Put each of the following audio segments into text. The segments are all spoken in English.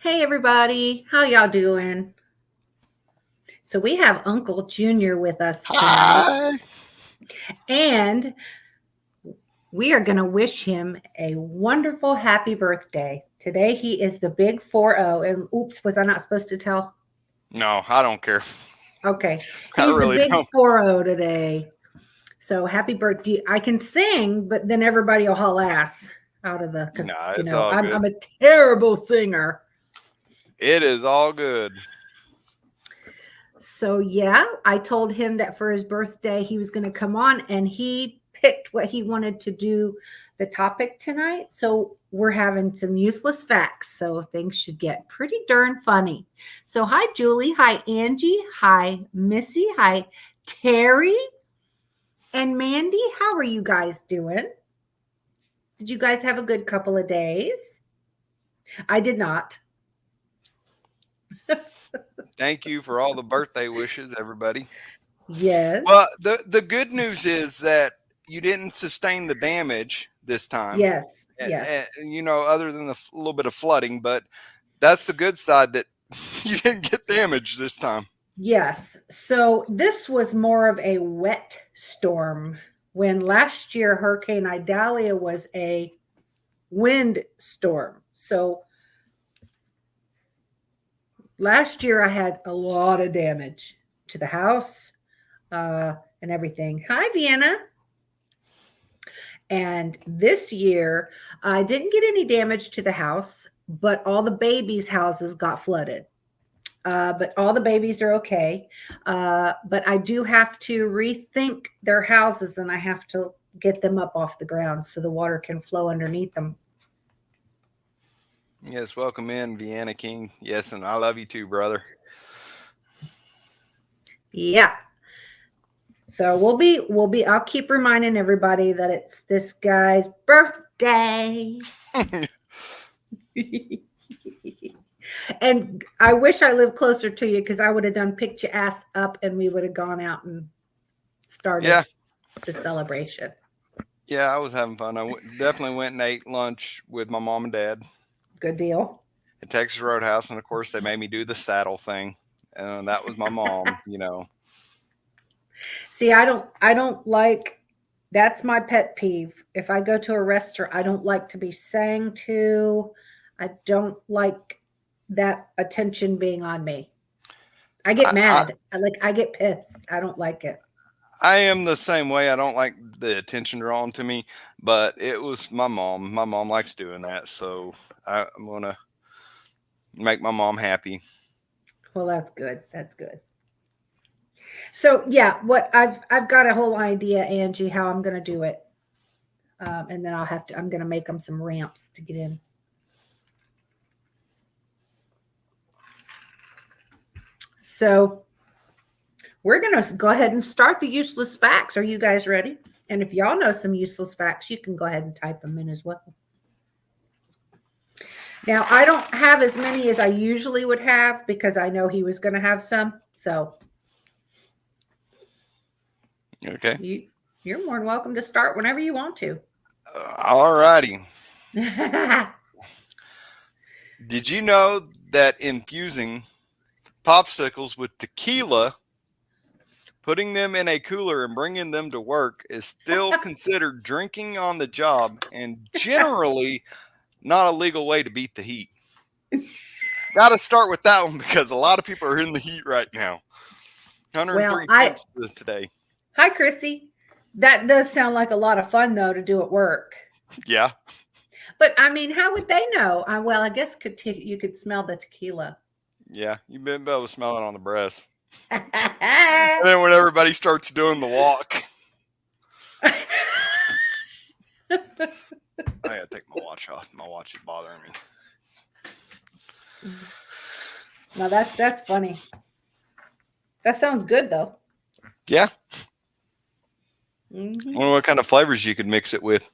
Hey everybody, how y'all doing? So we have Uncle Junior with us tonight, Hi. and we are going to wish him a wonderful happy birthday. Today he is the big 40, and oops, was I not supposed to tell? No, I don't care. Okay, I he's the really big don't. 40 today. So happy birthday. I can sing, but then everybody will haul ass out of the, because, No, it's all I'm good. a terrible singer. It is all good. So yeah, I told him that for his birthday he was going to come on, and he picked what he wanted to do the topic tonight. So we're having some useless facts. So things should get pretty darn funny. So hi Julie, hi Angie, hi Missy, hi Terry, and Mandy. How are you guys doing? Did you guys have a good couple of days? I did not. Thank you for all the birthday wishes, everybody. Yes. Well, the good news is that you didn't sustain the damage this time. Yes. Yes. Other than the little bit of flooding, but that's the good side that you didn't get damaged this time. Yes. So this was more of a wet storm when last year Hurricane Idalia was a wind storm. So last year I had a lot of damage to the house and everything. Hi, Vienna. And this year I didn't get any damage to the house, but all the babies' houses got flooded. But all the babies are okay. But I do have to rethink their houses, and I have to get them up off the ground so the water can flow underneath them. Yes, welcome in, Vienna King. Yes, and I love you too, brother. Yeah. So I'll keep reminding everybody that it's this guy's birthday. And I wish I lived closer to you because I would have done picked your ass up and we would have gone out and started Yeah, the celebration. yeah, I was having fun. Definitely went and ate lunch with my mom and dad Good deal. at Texas Roadhouse, and of course they made me do the saddle thing, and that was my mom. See, I don't like that's my pet peeve. If I go to a restaurant, I don't like to be sang to. I don't like that attention being on me. I get I, I mad. I get pissed. I don't like it. I am the same way. I don't like the attention drawn to me, but it was my mom. My mom likes doing that, so I'm gonna make my mom happy. Well, that's good. That's good. So yeah, what I've got a whole idea, Angie, how I'm gonna do it. And then I'm gonna make them some ramps to get in. So we're going to go ahead and start the useless facts. Are you guys ready? And if y'all know some useless facts, you can go ahead and type them in as well. Now, I don't have as many as I usually would have because I know he was going to have some. So Okay. you're more than welcome to start whenever you want to. All righty. Did you know that infusing popsicles with tequila, putting them in a cooler and bringing them to work is still considered drinking on the job and generally not a legal way to beat the heat? Got to start with that one because a lot of people are in the heat right now. Well, 103 I temps this today. hi Chrissy. That does sound like a lot of fun though to do at work. Yeah. But I mean, how would they know? Well, I guess you could smell the tequila. Yeah. You've been able to smell it on the breath. And then when everybody starts doing the walk, I gotta take my watch off. My watch is bothering me. No, that's funny. That sounds good though. Yeah. I Hmm. wonder what kind of flavors you could mix it with.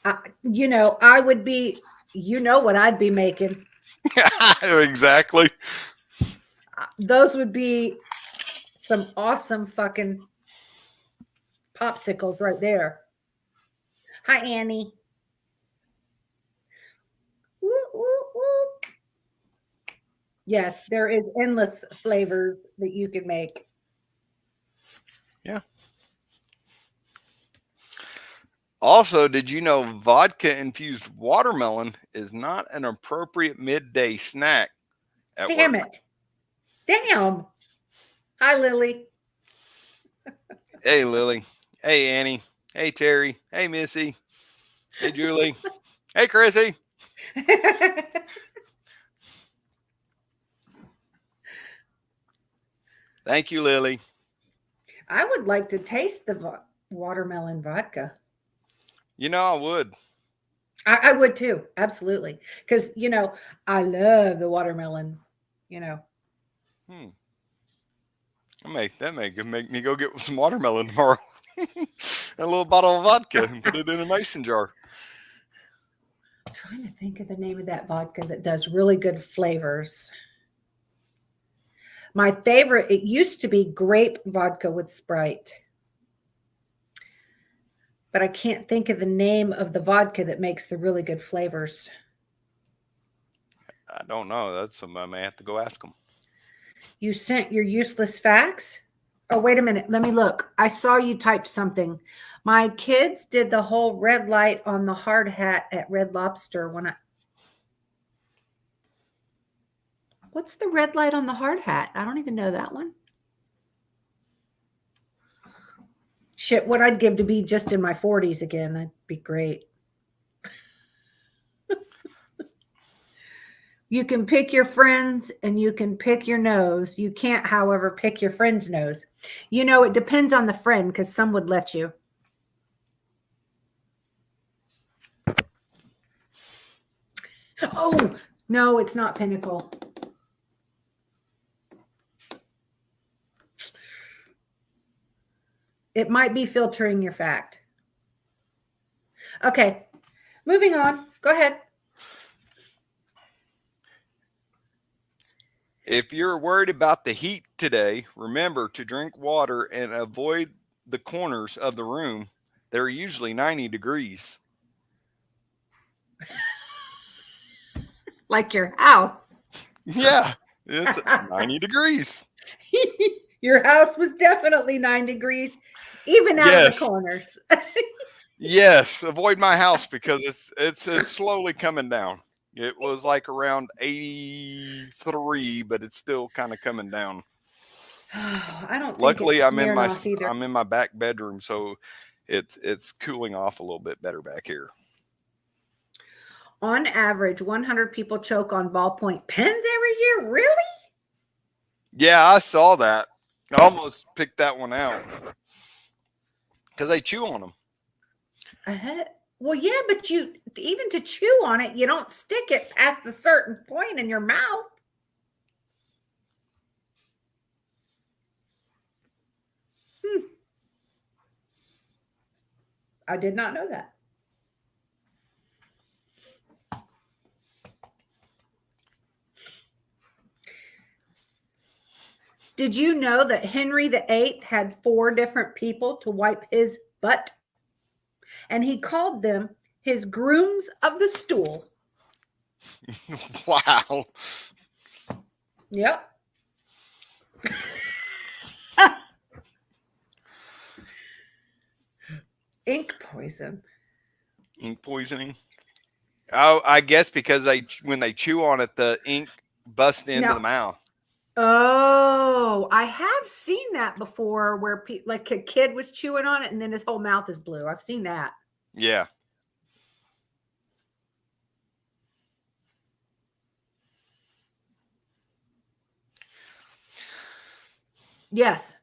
I would be. What I'd be making. Exactly. Those would be some awesome fucking popsicles right there. Hi, Annie. Yes, there is endless flavors that you can make. Yeah. Also, did you know vodka infused watermelon is not an appropriate midday snack at Damn work? it. Damn. Hi, Lily. Hey, Lily. Hey, Annie. Hey, Terry. Hey, Missy. Hey, Julie. Hey, Chrissy. Thank you, Lily. I would like to taste the watermelon vodka. You know, I would. I would too. Absolutely. Because, I love the watermelon, you know. Hmm. That may make me go get some watermelon tomorrow. A little bottle of vodka and put it in a mason jar. I'm trying to think of the name of that vodka that does really good flavors. My favorite, it used to be grape vodka with Sprite. But I can't think of the name of the vodka that makes the really good flavors. I don't know. That's something I may have to go ask them. You sent your useless facts? Oh, wait a minute. Let me look. I saw you typed something. My kids did the whole red light on the hard hat at Red Lobster when I. What's the red light on the hard hat? I don't even know that one. Shit, what I'd give to be just in my 40s again. That'd be great. You can pick your friends and you can pick your nose. You can't, however, pick your friend's nose. It depends on the friend because some would let you. Oh, no, it's not Pinnacle. It might be filtering your fact. Okay, moving on. Go ahead. If you're worried about the heat today, remember to drink water and avoid the corners of the room. They're usually 90 degrees. Like your house. Yeah, it's 90 degrees. Your house was definitely 9 degrees, even out of the Yes. corners. Yes, avoid my house because it's slowly coming down. It was like around 83, but it's still kind of coming down. I don't think Luckily, it's Smirnoff either. I'm in my back bedroom, so it's cooling off a little bit better back here. On average, 100 people choke on ballpoint pens every year. Really? Yeah, I saw that. I almost picked that one out because they chew on them. Well, yeah, but even to chew on it, you don't stick it past a certain point in your mouth. I did not know that. Did you know that Henry VIII had 4 different people to wipe his butt? And he called them his grooms of the stool. Wow. Yep. Ink poison. Ink poisoning. Oh, I guess because when they chew on it, the ink busts into the mouth. Oh, I have seen that before where like a kid was chewing on it and then his whole mouth is blue. I've seen that. Yeah. Yes.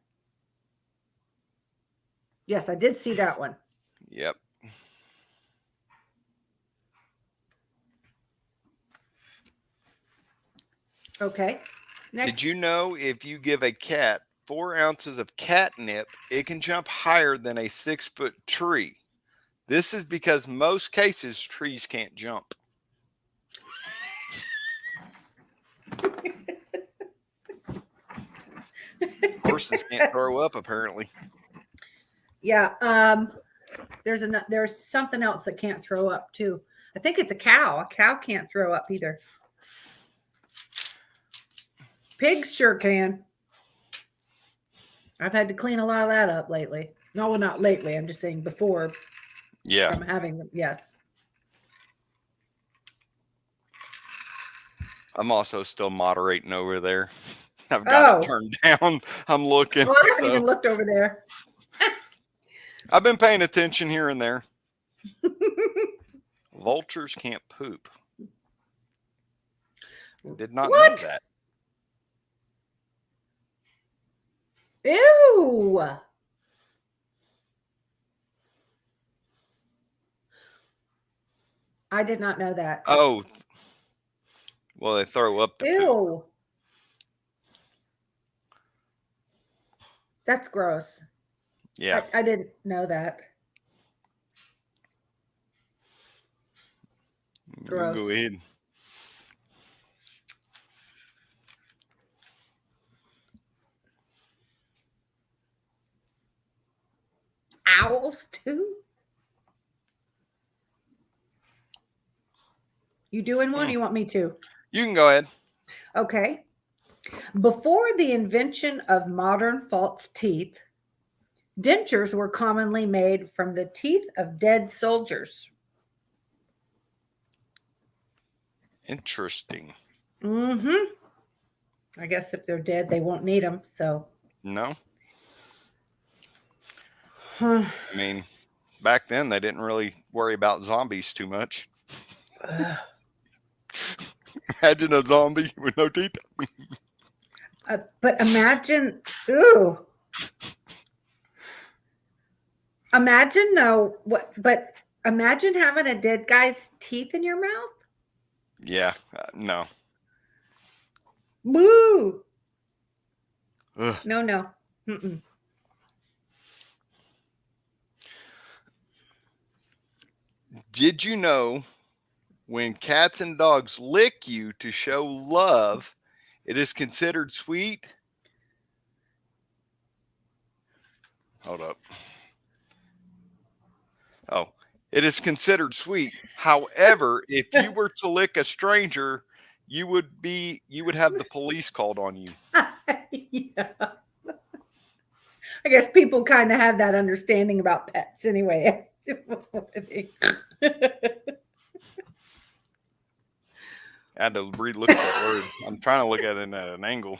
Yes, I did see that one. Yep. Okay. Next. Did you know if you give a cat 4 ounces of catnip, it can jump higher than a 6-foot tree? This is because most cases trees can't jump. Horses can't throw up, apparently. Yeah. There's something else that can't throw up too. I think it's a cow. A cow can't throw up either. Pigs sure can. I've had to clean a lot of that up lately. No, well, not lately. I'm just saying before Yeah. from having them. Yes. I'm also still moderating over there. I've got it turned down. I'm looking. Well, I haven't even looked over there. I've been paying attention here and there. Vultures can't poop. Did not know that. Ew. I did not know that. Oh. Well, they throw up the Ew. poop. That's gross. Yeah. I didn't know that. Gross. Go ahead. Owls too? You doing one? Or you want me to? You can go ahead. Okay. Before the invention of modern false teeth, dentures were commonly made from the teeth of dead soldiers. Interesting. Mm-hmm. I guess if they're dead, they won't need them. So. No. Huh. I mean, back then they didn't really worry about zombies too much. Imagine a zombie with no teeth. But imagine, ooh. Imagine though, but imagine having a dead guy's teeth in your mouth. Yeah, no. Woo. Ugh. No. Mm-mm. Did you know when cats and dogs lick you to show love, it is considered sweet? Hold up. Oh, it is considered sweet. However, if you were to lick a stranger, you would have the police called on you. Yeah. I guess people kind of have that understanding about pets anyway. I had to re-look at that word. I'm trying to look at it at an angle.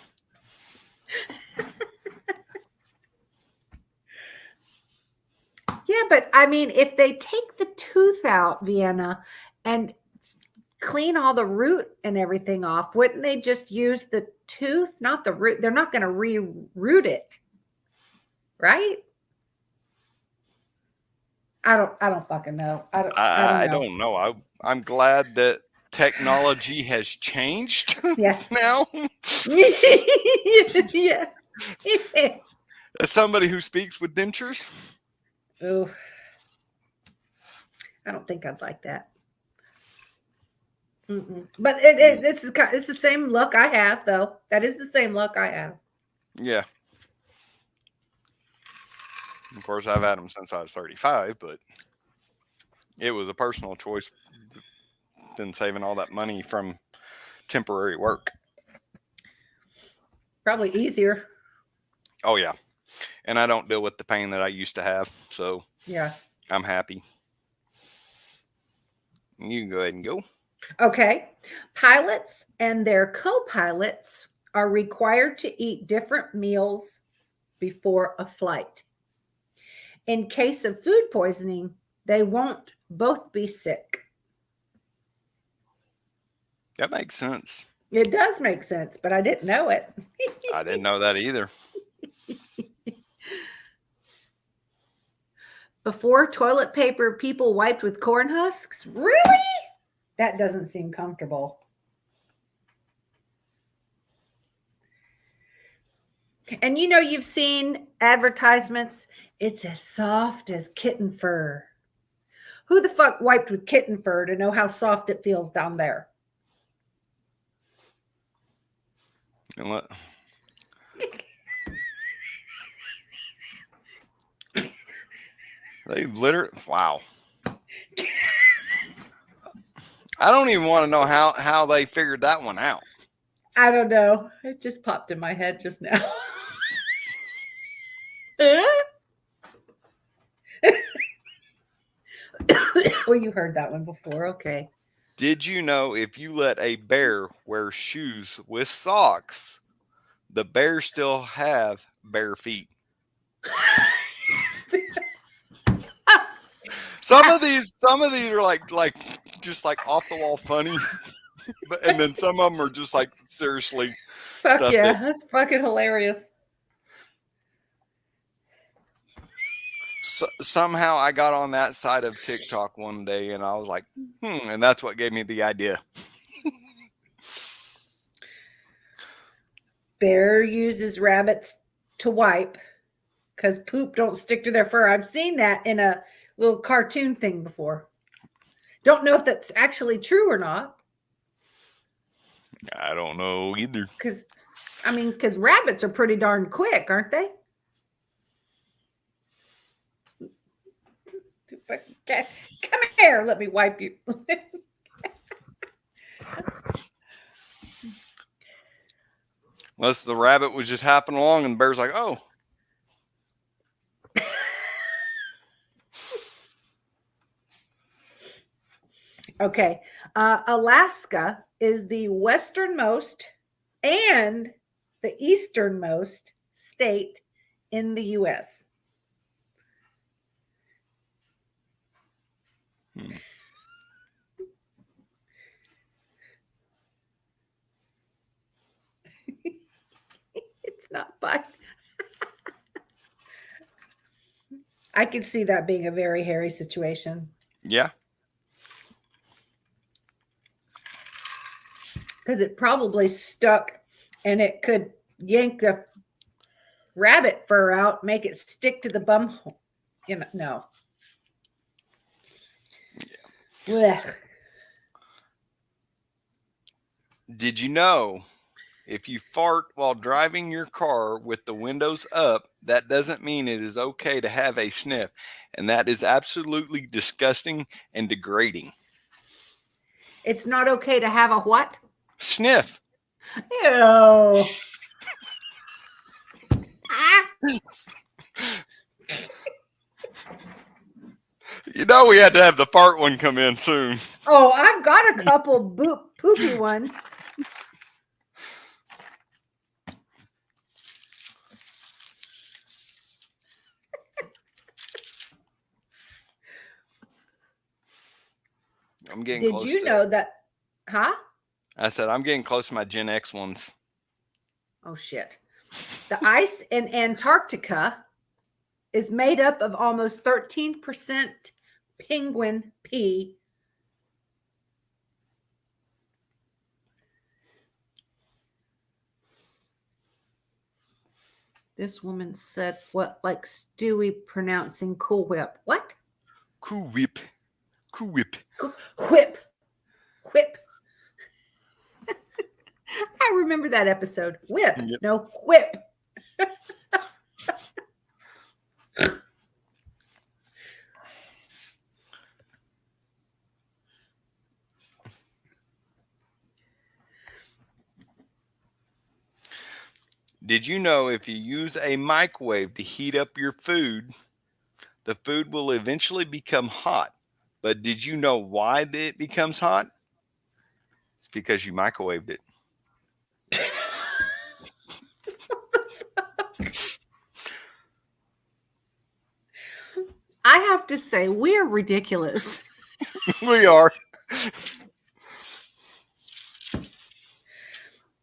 Yeah, but I mean, if they take the tooth out, Vienna, and clean all the root and everything off, wouldn't they just use the tooth, not the root? They're not going to re-root it, right? I don't fucking know. I don't know. I'm glad that technology has changed. Yes. Now. Yeah. As somebody who speaks with dentures. Oh, I don't think I'd like that. Mm-mm. But it's the same look I have, though. That is the same look I have. Yeah. Of course, I've had them since I was 35, but it was a personal choice than saving all that money from temporary work. Probably easier. Oh, yeah. And I don't deal with the pain that I used to have, so yeah, I'm happy. You can go ahead and go. Okay. Pilots and their co-pilots are required to eat different meals before a flight. In case of food poisoning, they won't both be sick. That makes sense. It does make sense, but I didn't know it. I didn't know that either. Before toilet paper, people wiped with corn husks? Really? That doesn't seem comfortable. And you know, you've seen advertisements. It's as soft as kitten fur. Who the fuck wiped with kitten fur to know how soft it feels down there? And what? They literally, wow. I don't even want to know how they figured that one out. I don't know. It just popped in my head just now. Well, you heard that one before. Okay. Did you know if you let a bear wear shoes with socks, the bear still have bare feet? Some of these are like just like off the wall funny, and then some of them are just like seriously Fuck stuff yeah, that that's fucking hilarious. somehow I got on that side of TikTok one day, and I was like, and that's what gave me the idea. Bear uses rabbits to wipe because poop don't stick to their fur. I've seen that in a little cartoon thing before. Don't know if that's actually true or not. I don't know either. Because rabbits are pretty darn quick, aren't they? Come here, let me wipe you. Unless the rabbit was just hopping along and the bear's like, oh. Okay. Alaska is the westernmost and the easternmost state in the U.S. It's not fun. I could see that being a very hairy situation. Yeah. Because it probably stuck and it could yank the rabbit fur out, make it stick to the bum hole. No. Yeah. Did you know if you fart while driving your car with the windows up, that doesn't mean it is okay to have a sniff? And that is absolutely disgusting and degrading. It's not okay to have a what? Sniff. Ew. You know we had to have the fart one come in soon. Oh, I've got a couple poopy ones. I'm getting Did close. you to know it. that? Huh? I said I'm getting close to my Gen X ones. Oh, shit. The ice in Antarctica is made up of almost 13% penguin pee. This woman said, what, like Stewie pronouncing Cool Whip? What? Cool Whip. Cool Whip. Whip. Whip. I remember that episode. Whip. Yep. No, whip. Did you know if you use a microwave to heat up your food, the food will eventually become hot? But did you know why it becomes hot? It's because you microwaved it. I have to say, we're ridiculous. We are.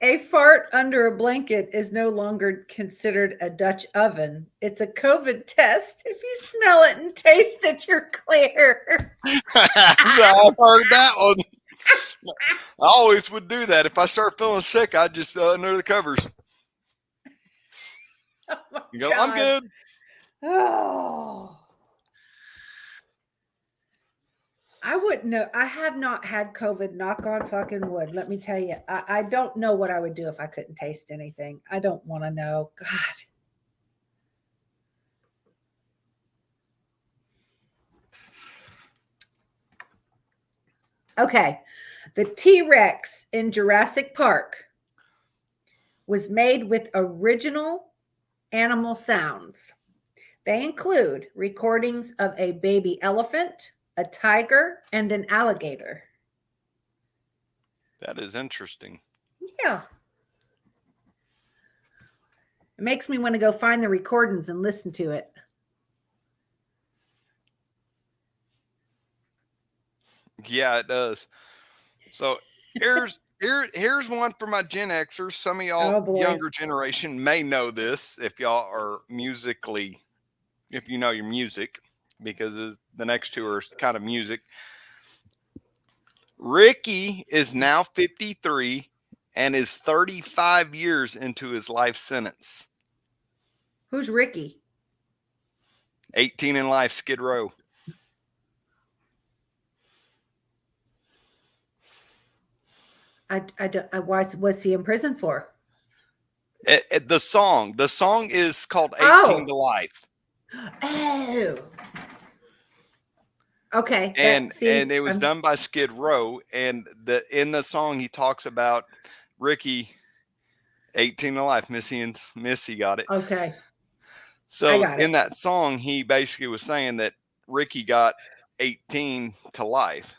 A fart under a blanket is no longer considered a Dutch oven. It's a COVID test. If you smell it and taste it, you're clear. I've heard that one. I always would do that. If I start feeling sick, I'd just under the covers. Oh You go, I'm good. Oh. I wouldn't know. I have not had COVID, knock on fucking wood. Let me tell you, I don't know what I would do if I couldn't taste anything. I don't want to know. God. Okay. The T-Rex in Jurassic Park was made with original animal sounds. They include recordings of a baby elephant, a tiger, and an alligator. That is interesting. Yeah. It makes me want to go find the recordings and listen to it. Yeah, it does. So here's one for my Gen Xers. Some of y'all Oh, boy. younger generation may know this if y'all are musically, if you know your music, because the next two are kind of music. Ricky is now 53 and is 35 years into his life sentence. Who's Ricky? 18 in life, Skid Row. What's he in prison for? The song is called 18 Oh. to Life. Oh. Okay. And it was done by Skid Row. And in the song, he talks about Ricky, 18 to Life. Missy got it. Okay. So in that song, he basically was saying that Ricky got 18 to life.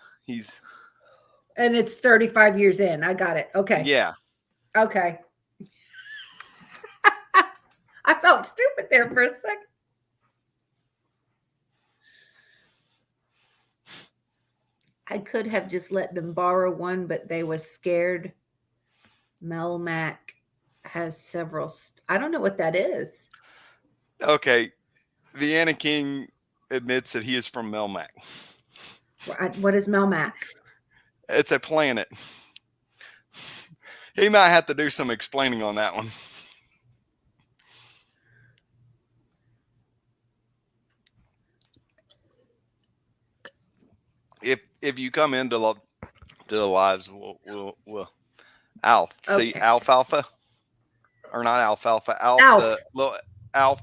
And it's 35 years in. I got it. Okay. Yeah. Okay. I felt stupid there for a second. I could have just let them borrow one, but they was scared. Melmac has several. I don't know what that is. Okay. Vienna King admits that he is from Melmac. What is Melmac? It's a planet. He might have to do some explaining on that one. If you come into the lives, we'll Alf. Okay. See Alfalfa, or not Alfalfa? Alf.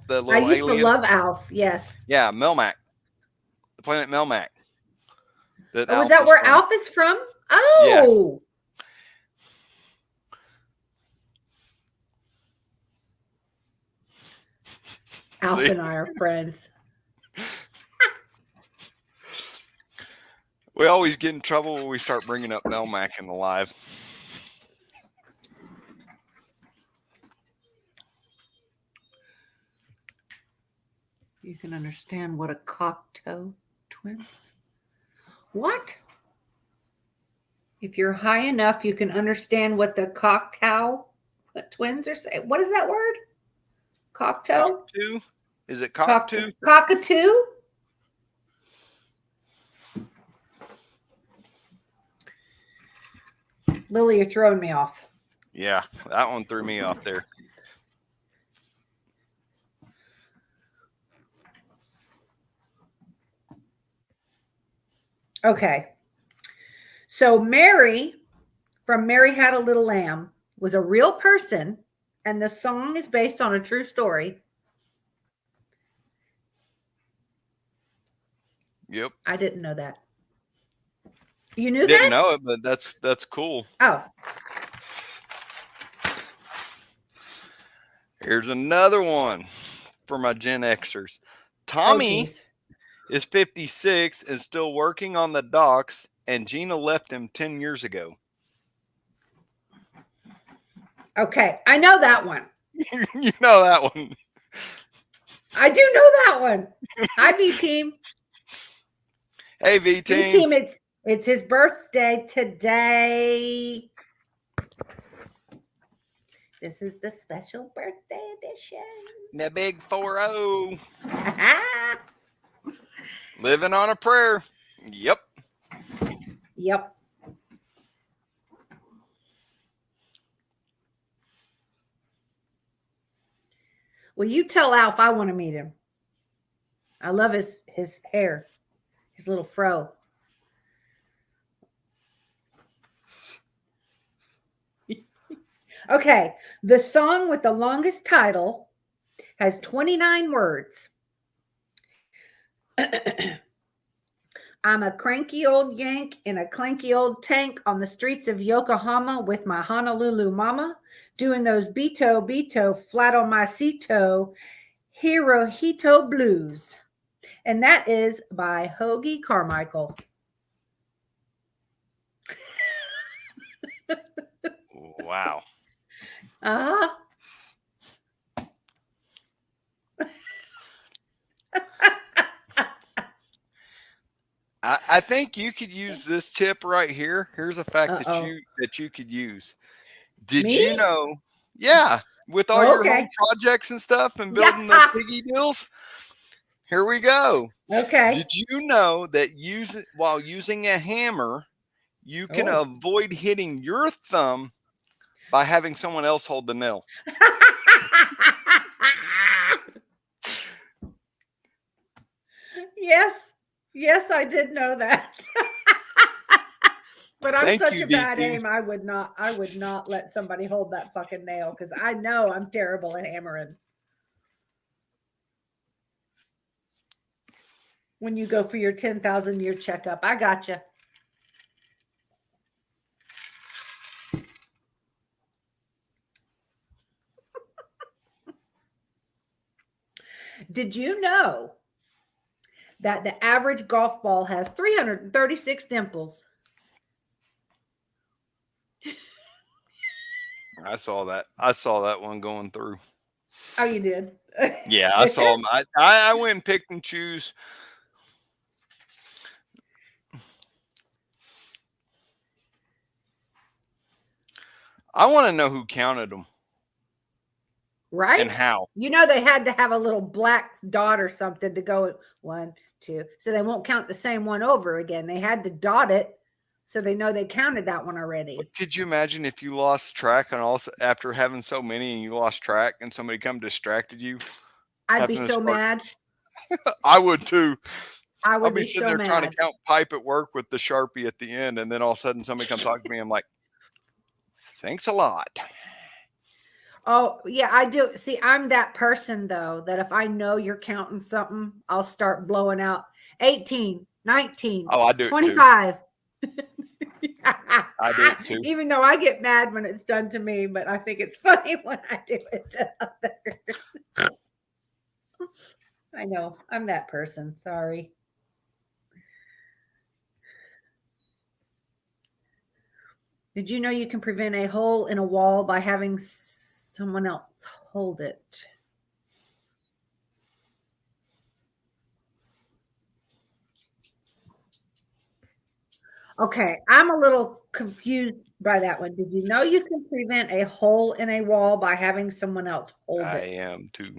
The little I used alien. to love Alf. Yes. Yeah, Melmac. The planet Melmac. Was that where Alf is from? Oh. Yeah. Alf and I are friends. We always get in trouble when we start bringing up Melmac in the live. You can understand what a Cocteau twins. What? If you're high enough, you can understand what the Cocteau twins are saying. What is that word? Cocteau? Cockatoo? Is it cockatoo? Cockatoo? Lily, you're throwing me off. Yeah, that one threw me off there. Okay. So Mary from Mary Had a Little Lamb was a real person, and the song is based on a true story. Yep. I didn't know that. You knew that? Didn't know it, but that's cool. Oh. Here's another one for my Gen Xers. Tommy is 56 and still working on the docks, and Gina left him 10 years ago. Okay, I know that one. You know that one. I do know that one. Hi, V-Team. Hey, V-Team. V-Team, it's his birthday today. This is the special birthday edition. The big 4-0. Living on a prayer. Yep. Yep. Well, you tell Alf I want to meet him. I love his hair, his little fro. Okay, the song with the longest title has 29 words. I'm a cranky old Yank in a clanky old tank on the streets of Yokohama with my Honolulu mama, doing those Beto flat on my Cito Hirohito blues. And that is by Hoagie Carmichael. Wow. Uh-huh. I think you could use this tip right here. Here's a fact Uh-oh. that you could use. Did you Me? know? Yeah, with all your home Okay. projects and stuff and building the Yeah. piggy deals. Here we go. Okay. Did you know that while using a hammer, you can Oh. avoid hitting your thumb by having someone else hold the nail? Yes. Yes, I did know that. But I'm Thank such you, a bad DT. aim. I would not let somebody hold that fucking nail because I know I'm terrible at hammering. When you go for your 10,000 year checkup, I gotcha. Did you know that the average golf ball has 336 dimples? I saw that. I saw that one going through. Oh, you did? Yeah, I saw them. I went and picked and choose. I want to know who counted them Right? and how. You know, they had to have a little black dot or something to go 1, 2. So they won't count the same one over again. They had to dot it so they know they counted that one already. But could you imagine if you lost track and also after having so many and you lost track and somebody come distracted you? I'd be so mad. I would too. I would I'll be be sitting so there trying mad. to count pipe at work with the Sharpie at the end, and then all of a sudden somebody comes talk to me. I'm like, thanks a lot. Oh, yeah, I do. See, I'm that person though, that if I know you're counting something, I'll start blowing out 18, 19, Oh, I do it too. 25. I do it too. Even though I get mad when it's done to me, but I think it's funny when I do it to others. I know. I'm that person. Sorry. Did you know you can prevent a hole in a wall by having someone else hold it? Okay, I'm a little confused by that one. Did you know you can prevent a hole in a wall by having someone else hold I it? am too.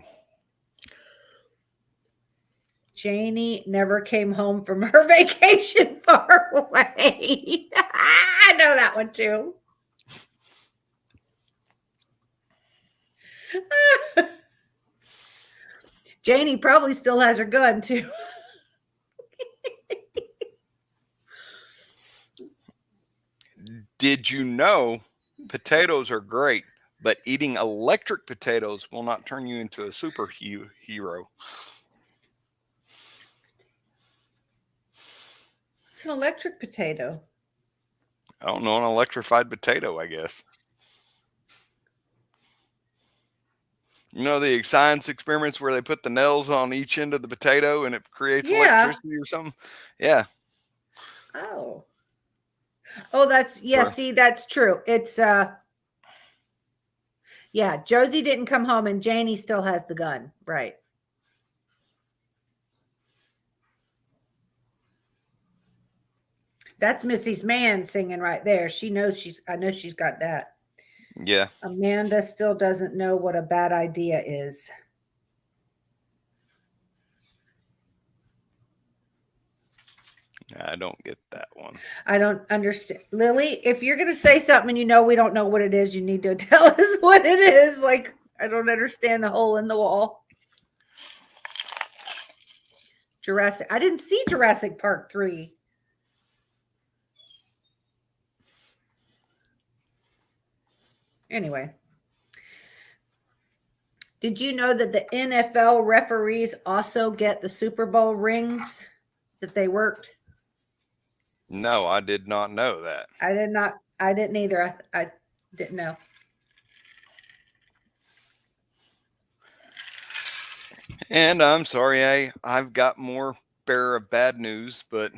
Janie never came home from her vacation far away. I know that one too. Janie probably still has her gun too. Did you know potatoes are great, but eating electric potatoes will not turn you into a superhero? It's an electric potato. I don't know, an electrified potato, I guess. You know the science experiments where they put the nails on each end of the potato and it creates Yeah. electricity or something? Yeah. Oh. Oh, see, that's true. It's yeah, Josie didn't come home and Janie still has the gun. Right. That's Missy's man singing right there. I know she's got that. Yeah. Amanda still doesn't know what a bad idea is. I don't get that one. I don't understand. Lily, if you're going to say something and you know we don't know what it is, you need to tell us what it is. Like, I don't understand the hole in the wall. I didn't see Jurassic Park 3. Anyway. Did you know that the NFL referees also get the Super Bowl rings that they worked? No, I did not know that. I did not. I didn't either. I didn't know. And I'm sorry, I've got more bearer of bad news, but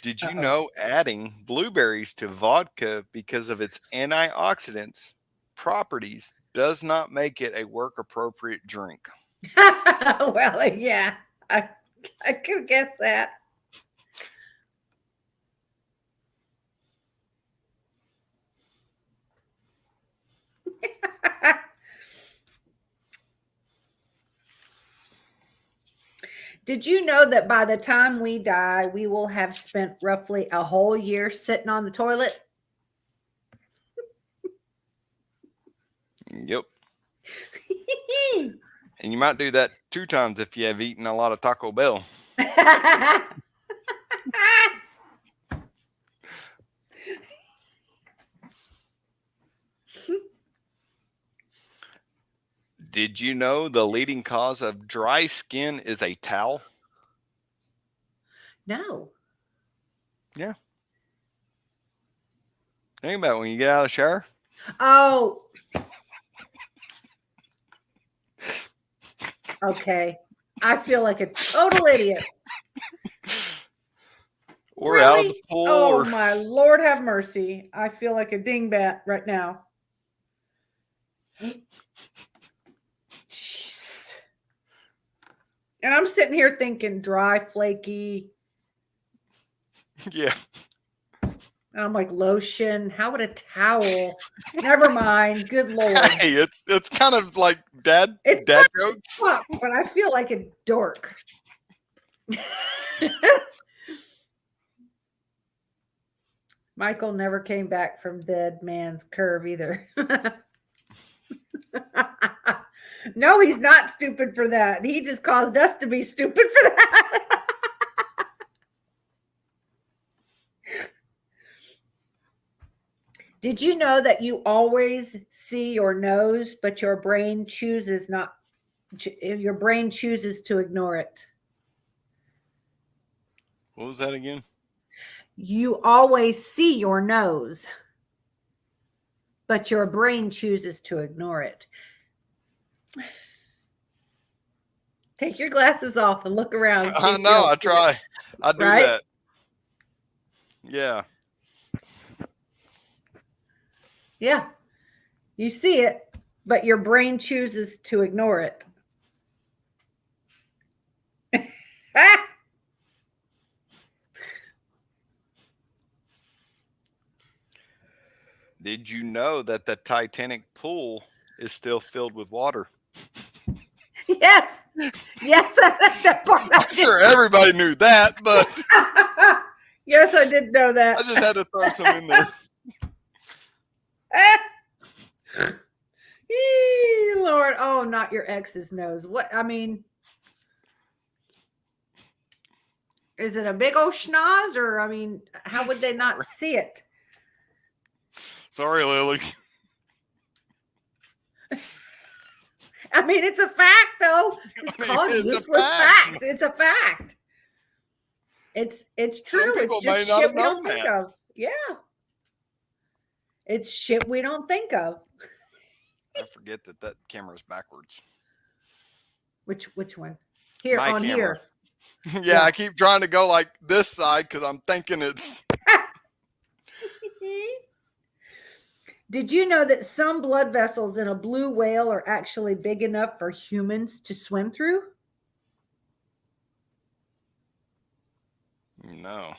did you Uh-oh. know adding blueberries to vodka because of its antioxidants properties does not make it a work appropriate drink? Well, yeah, I could guess that. Did you know that by the time we die, we will have spent roughly a whole year sitting on the toilet? Yep. And you might do that 2 times if you have eaten a lot of Taco Bell. Did you know the leading cause of dry skin is a towel? No. Yeah. Think about it when you get out of the shower. Oh. Okay. I feel like a total idiot. Or Really? out of the pool. Oh, my Lord have mercy. I feel like a dingbat right now. Jeez. And I'm sitting here thinking dry, flaky. Yeah. And I'm like, lotion. How would a towel? Never mind. Good Lord. Hey, it's kind of like dad It's jokes. Fuck, but I feel like a dork. Michael never came back from dead man's curve either. No, he's not stupid for that. He just caused us to be stupid for that. Did you know that you always see your nose, but your brain chooses to ignore it? What was that again? You always see your nose, but your brain chooses to ignore it. Take your glasses off and look around. I know, I try. I do Right? that. Yeah. Yeah. You see it, but your brain chooses to ignore it. Did you know that the Titanic pool is still filled with water? Yes. Yes, that's that part. I'm sure everybody knew that, but Yes, I did know that. I just had to throw some in there. Lord, oh, not your ex's nose. What? I mean, is it a big old schnoz, or I mean, how would they not see it? Sorry, Lily. I mean, it's a fact, though. It's called useless facts. It's a fact. It's true. It's just shit we don't think of. Yeah. It's shit we don't think of. I forget that camera's backwards. Which one? Here, My on camera. here. Yeah, I keep trying to go like this side because I'm thinking it's. Did you know that some blood vessels in a blue whale are actually big enough for humans to swim through? No.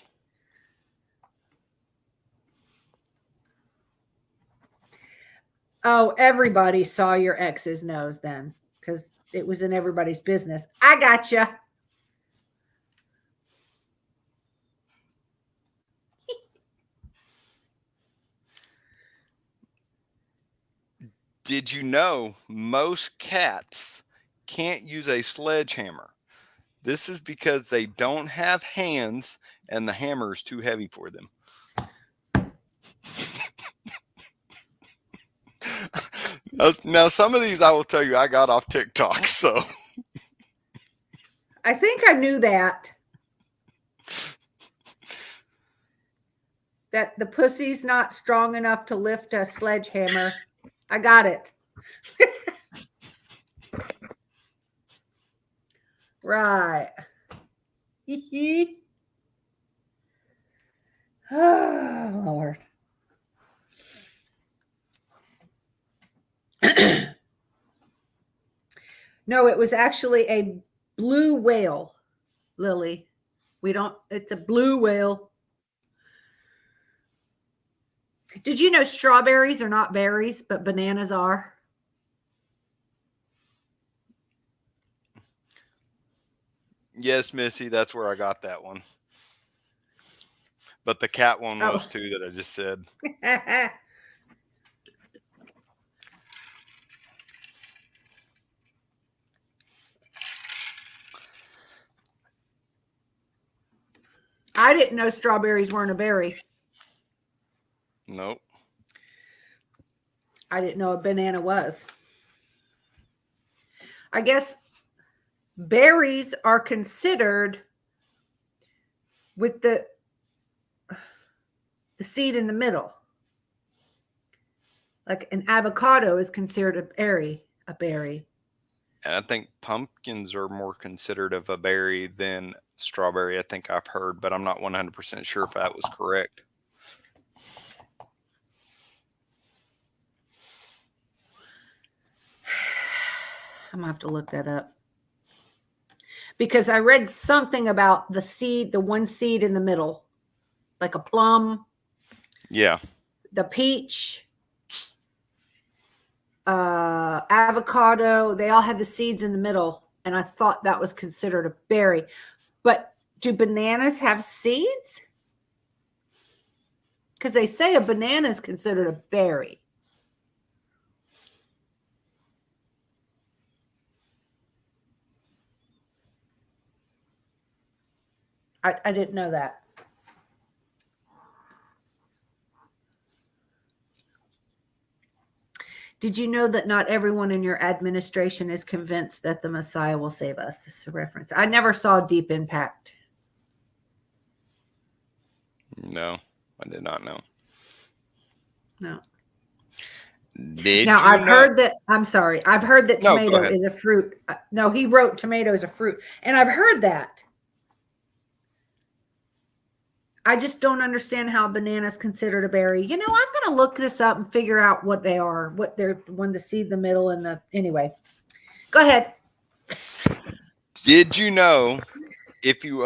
Oh, everybody saw your ex's nose then, because it was in everybody's business. I gotcha. Did you know most cats can't use a sledgehammer? This is because they don't have hands and the hammer is too heavy for them. Now, some of these I will tell you I got off TikTok, so. I think I knew that. that the pussy's not strong enough to lift a sledgehammer. I got it. Right. Oh, Lord. No, it was actually a blue whale, Lily. It's a blue whale. Did you know strawberries are not berries, but bananas are? Yes, Missy, that's where I got that one. But the cat one was Oh. too that I just said. I didn't know strawberries weren't a berry. Nope. I didn't know a banana was. I guess berries are considered with the seed in the middle. Like an avocado is considered a berry. And I think pumpkins are more considered of a berry than strawberry. I think I've heard, but I'm not 100% sure if that was correct. I'm gonna have to look that up. Because I read something about the seed, the one seed in the middle, like a plum. Yeah. The peach, avocado, they all have the seeds in the middle. And I thought that was considered a berry. But do bananas have seeds? Because they say a banana is considered a berry. I didn't know that. Did you know that not everyone in your administration is convinced that the Messiah will save us? This is a reference. I never saw Deep Impact. No, I did not know. No. Now I've heard that. I'm sorry. I've heard that tomato is a fruit. No, he wrote tomato is a fruit, and I've heard that. I just don't understand how banana is considered a berry. I'm going to look this up and figure out what they are, what they're when the seed, the middle, and the anyway. Go ahead. Did you know if you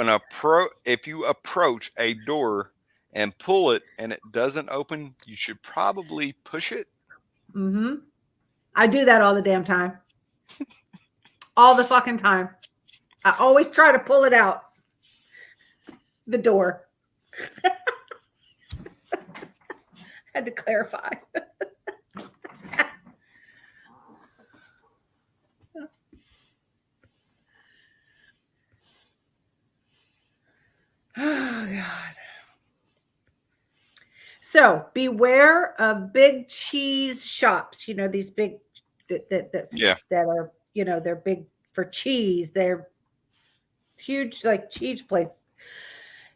approach a door and pull it and it doesn't open, you should probably push it? Mm-hmm. I do that all the damn time. All the fucking time. I always try to pull it out the door. Had to clarify. Oh, God. So beware of big cheese shops. These big that are, they're big for cheese. They're huge, like cheese place.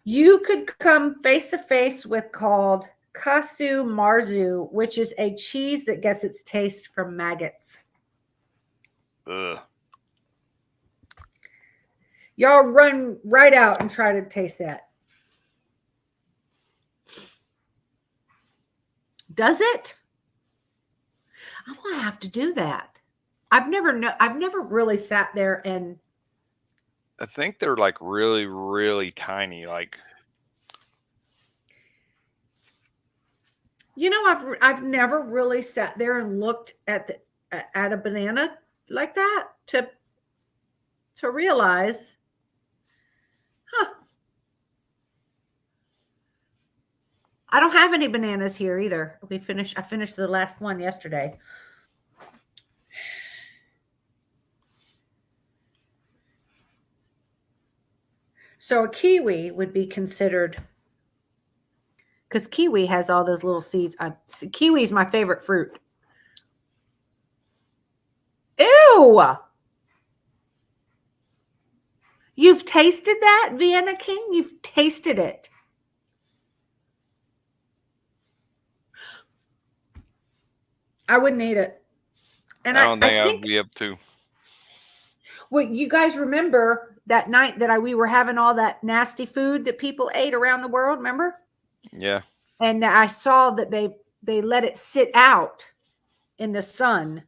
You could come face to face with called Casu Marzu, which is a cheese that gets its taste from maggots. Ugh. Y'all run right out and try to taste that. Does it? I'm gonna have to do that. I've never really sat there and. I think they're like really, really tiny. Like, I've never really sat there and looked at a banana like that to realize, I don't have any bananas here either. I finished the last one yesterday. So a kiwi would be considered, because kiwi has all those little seeds. Kiwi is my favorite fruit. Ew! You've tasted that, Vienna King? You've tasted it. I wouldn't eat it. And I don't think I would think be up to. well, you guys remember that night that we were having all that nasty food that people ate around the world, remember? Yeah. And I saw that they let it sit out in the sun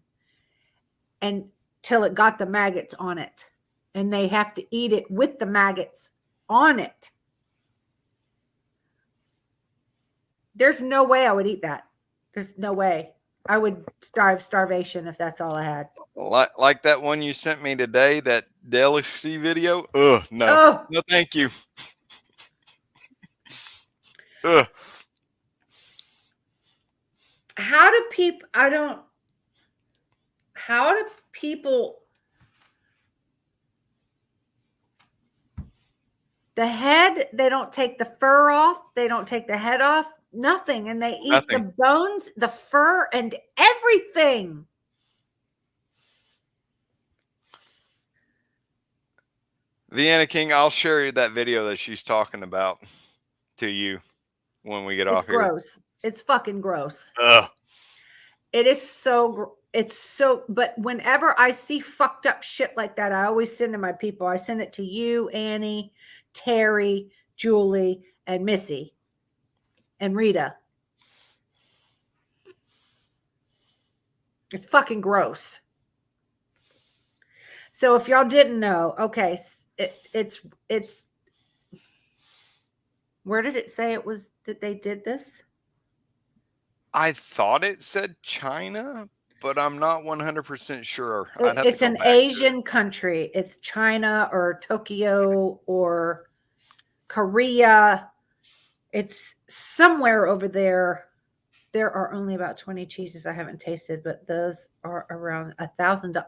and till it got the maggots on it. And they have to eat it with the maggots on it. There's no way I would eat that. There's no way. I would starvation if that's all I had. Like that one you sent me today, that delicacy video. No. Oh. No, thank you. Ugh. How do people the head, they don't take the fur off, they don't take the head off, nothing, and they eat the bones, the fur, and everything. Vienna King, I'll share you that video that she's talking about to you when we get off here. It's gross. It's fucking gross. Ugh. It is so, but whenever I see fucked up shit like that, I always send to my people. I send it to you, Annie, Terry, Julie, and Missy, and Rita. It's fucking gross. So if y'all didn't know, okay, it's where did it say it was that they did this? I thought it said China, but I'm not 100% sure. It's an Asian country. It's China or Tokyo or Korea. It's somewhere over there. There are only about 20 cheeses I haven't tasted, but those are around $1,000.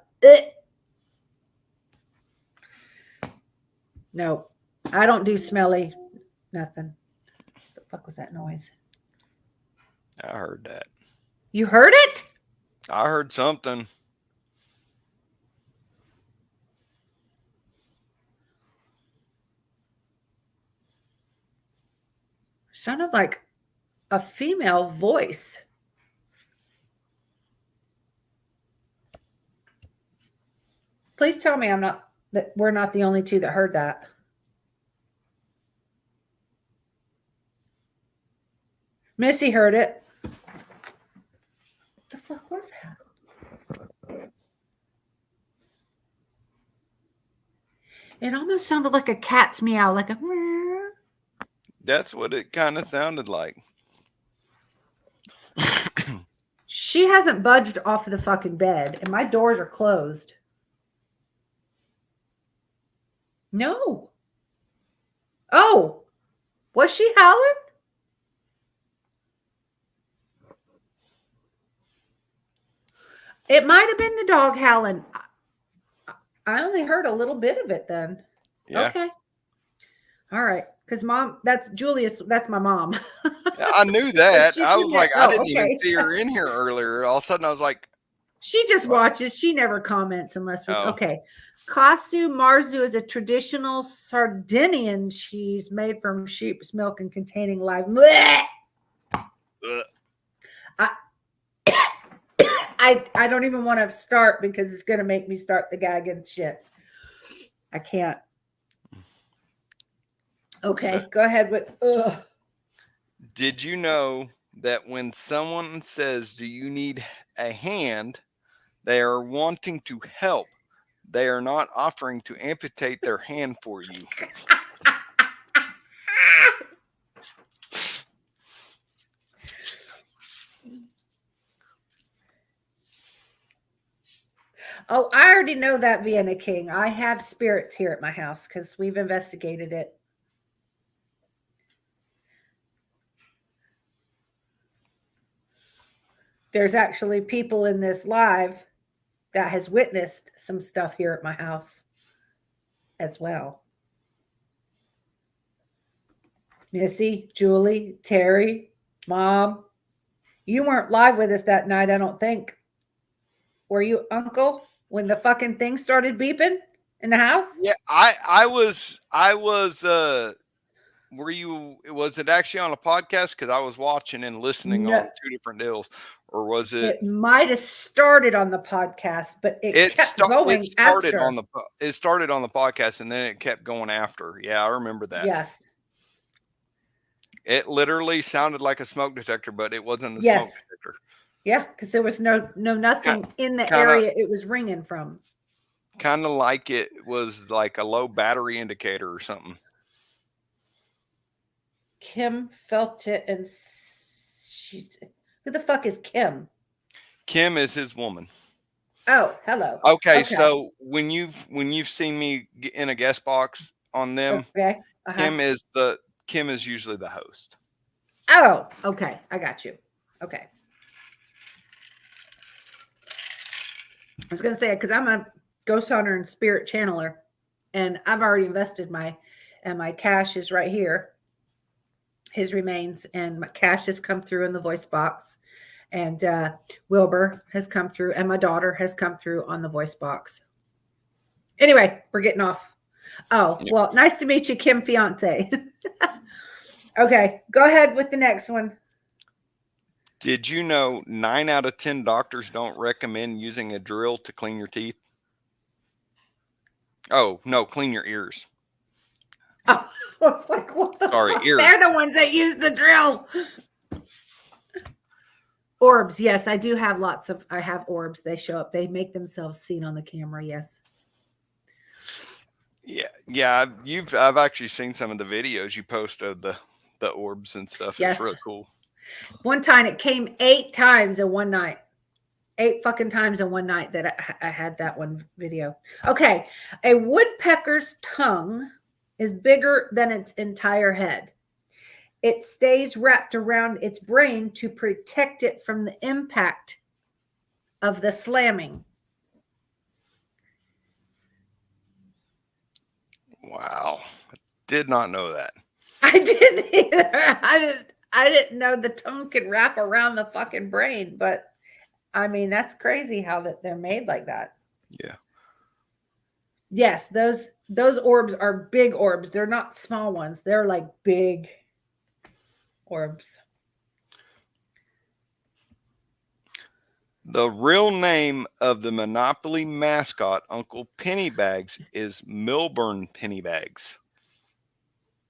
No, I don't do smelly nothing. What the fuck was that noise? I heard that. You heard it? I heard something. Sounded like a female voice. Please tell me that we're not the only two that heard that. Missy heard it. What the fuck was that? It almost sounded like a cat's meow, like a meow. That's what it kind of sounded like. She hasn't budged off of the fucking bed, and my doors are closed. No. Oh, was she howling? It might have been the dog howling. I only heard a little bit of it then. Yeah. Okay. All right. Because mom, that's Julius. That's my mom. I knew that. I was like, I didn't okay. even see her in here earlier. All of a sudden, I was like, she just watches. She never comments unless we. Oh. Okay. Kasu Marzu is a traditional Sardinian cheese made from sheep's milk and containing live. I don't even want to start because it's going to make me start the gag and shit. I can't. Okay, go ahead with. Did you know that when someone says, "Do you need a hand?" they are wanting to help. They are not offering to amputate their hand for you. Oh, I already know that, Vienna King. I have spirits here at my house because we've investigated it. There's actually people in this live that has witnessed some stuff here at my house as well. Missy, Julie, Terry, Mom, you weren't live with us that night, I don't think. Were you, Uncle, when the fucking thing started beeping in the house? Yeah, I was was it actually on a podcast? Because I was watching and listening No, on two different deals, or was it? it might have started on the podcast, but it kept It going started after. it started on the podcast, and then it kept going after. Yeah, I remember that. Yes. It literally sounded like a smoke detector, but it wasn't a smoke Yes. detector. Yeah, because there was nothing in the kinda- area it was ringing from. Kind of like it was like a low battery indicator or something. Kim felt it, and who the fuck is Kim? Kim is his woman. Oh, hello. Okay, so when you've seen me in a guest box on them, Okay. Kim is usually the host. Oh, okay. I got you. Okay. I was gonna say, because I'm a ghost hunter and spirit channeler, and I've already invested my cash is right here. His remains, and my cash has come through in the voice box, and Wilbur has come through, and my daughter has come through on the voice box. Anyway, we're getting off. Oh, Yeah. well, nice to meet you, Kim fiance. Okay, go ahead with the next one. Did you know 9 out of 10 doctors don't recommend using a drill to clean your teeth? Oh, no, clean your ears. Oh, I was like, what the Sorry, fuck? ears. They're the ones that use the drill. Orbs, yes, I do have I have orbs. They show up. They make themselves seen on the camera, yes. Yeah, I've actually seen some of the videos you post of the orbs and stuff. Yes. It's really cool. One time it came 8 times in one night. 8 fucking times in one night that I had that one video. Okay. A woodpecker's tongue is bigger than its entire head. It stays wrapped around its brain to protect it from the impact of the slamming. Wow. I did not know that. I didn't either. I didn't know the tongue could wrap around the fucking brain, but I mean, that's crazy how that they're made like that. Yeah. Yes, those orbs are big orbs. They're not small ones. They're like big orbs. The real name of the Monopoly mascot, Uncle Pennybags, is Milburn Pennybags.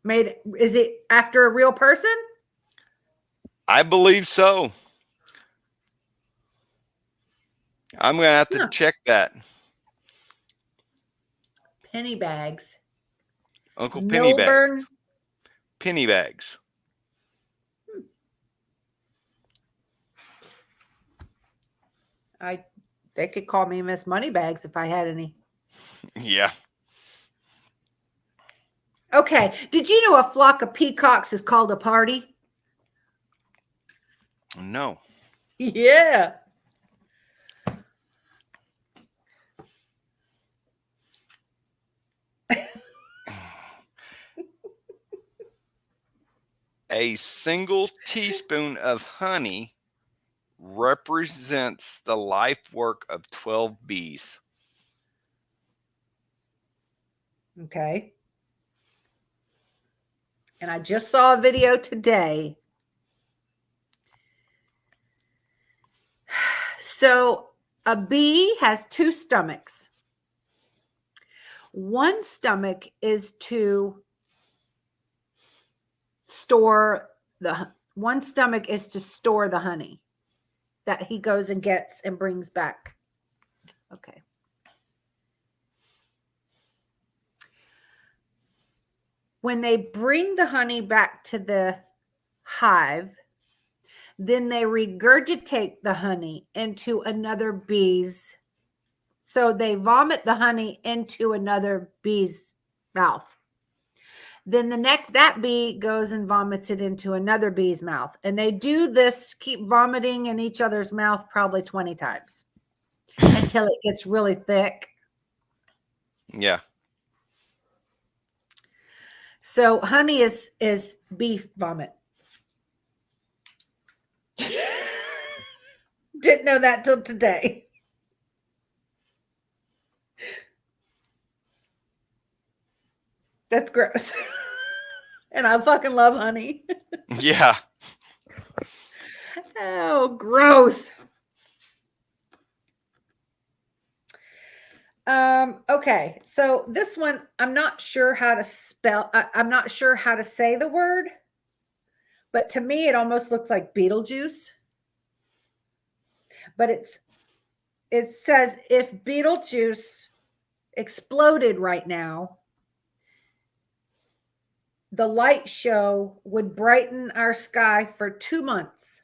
Is it after a real person? I believe so. I'm going to have to check that. Pennybags. Uncle Milburn. Pennybags. They could call me Miss Moneybags if I had any. Yeah. Okay. Did you know a flock of peacocks is called a party? No. Yeah. A single teaspoon of honey represents the life work of 12 bees. Okay. And I just saw a video today. So a bee has 2 stomachs. One stomach is to store the honey that he goes and gets and brings back. Okay. When they bring the honey back to the hive, then they regurgitate the honey into another bee's. So they vomit the honey into another bee's mouth. Then that bee goes and vomits it into another bee's mouth. And they do this, keep vomiting in each other's mouth probably 20 times until it gets really thick. Yeah. So honey is bee vomit. Didn't know that till today. That's gross. And I fucking love honey. Yeah. Oh, gross. Okay, so this one I'm not sure how to spell. I'm not sure how to say the word, but to me it almost looks like Beetlejuice. But it says if Beetlejuice exploded right now, the light show would brighten our sky for 2 months.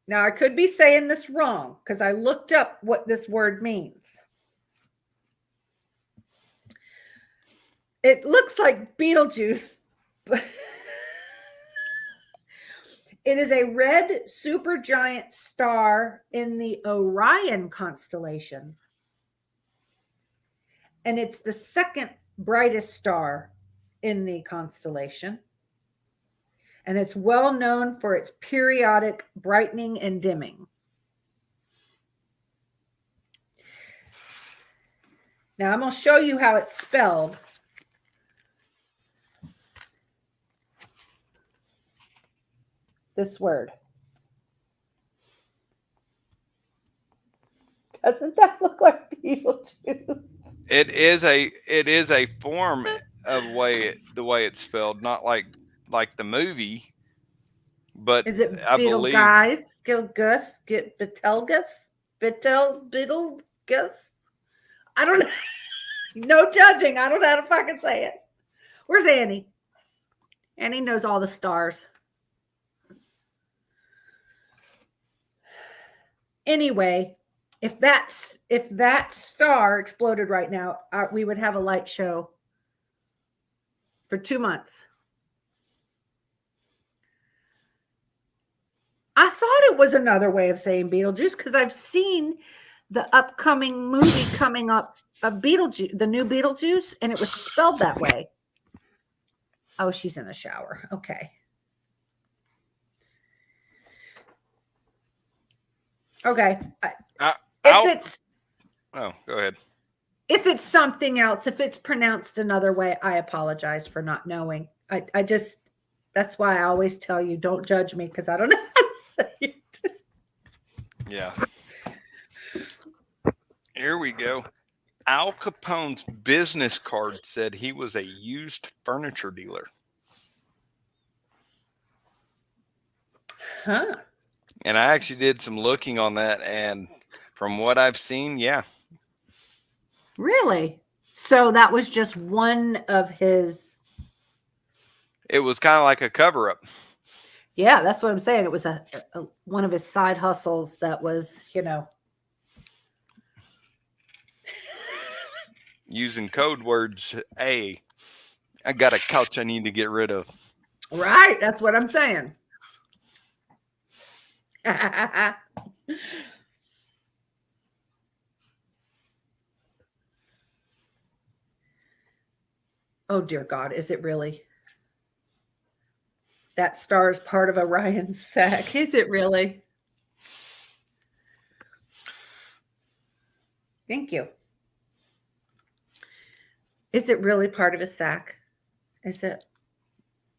Now I could be saying this wrong because I looked up what this word means. It looks like Beetlejuice, but it is a red supergiant star in the Orion constellation. And it's the second brightest star in the constellation. And it's well known for its periodic brightening and dimming. Now I'm going to show you how it's spelled. This word. Doesn't that look like Beetlejuice? It is a form of the way it's spelled, not like the movie, but Is it I Beetle believe Guys? Gilgus? Get Betelgus? Beetlegus? I don't know. No judging. I don't know how to fucking say it. Where's Annie? Annie knows all the stars. Anyway, if that star exploded right now, we would have a light show for 2 months. I thought it was another way of saying Beetlejuice because I've seen the upcoming movie coming up of Beetlejuice, the new Beetlejuice, and it was spelled that way. Oh, she's in the shower. Okay. Okay. go ahead. If it's something else, if it's pronounced another way, I apologize for not knowing. I just, that's why I always tell you, don't judge me because I don't know how to say it. Yeah. Here we go. Al Capone's business card said he was a used furniture dealer. Huh. And I actually did some looking on that, and from what I've seen, yeah. Really? So that was just one of his. It was kind of like a cover-up. Yeah, that's what I'm saying. It was a one of his side hustles that was, Using code words. Hey, I got a couch I need to get rid of. Right. That's what I'm saying. Oh, dear God. Is it really? That star is part of Orion's sack. Is it really? Thank you. Is it really part of his sack? Is it?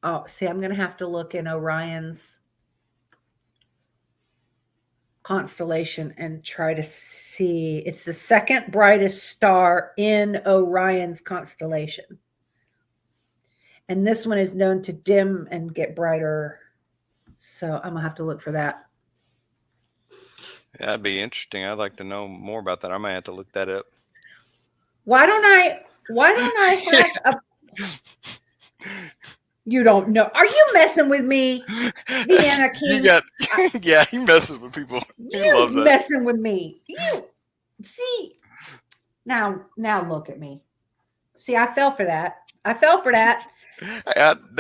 Oh, see, I'm going to have to look in Orion's constellation and try to see. It's the second brightest star in Orion's constellation. And this one is known to dim and get brighter. So I'm going to have to look for that. That'd be interesting. I'd like to know more about that. I might have to look that up. Why don't I have a... You don't know. Are you messing with me, Deanna King? Yeah, he messes with people. He loves that. Messing with me. You see. Now look at me. See, I fell for that. That'd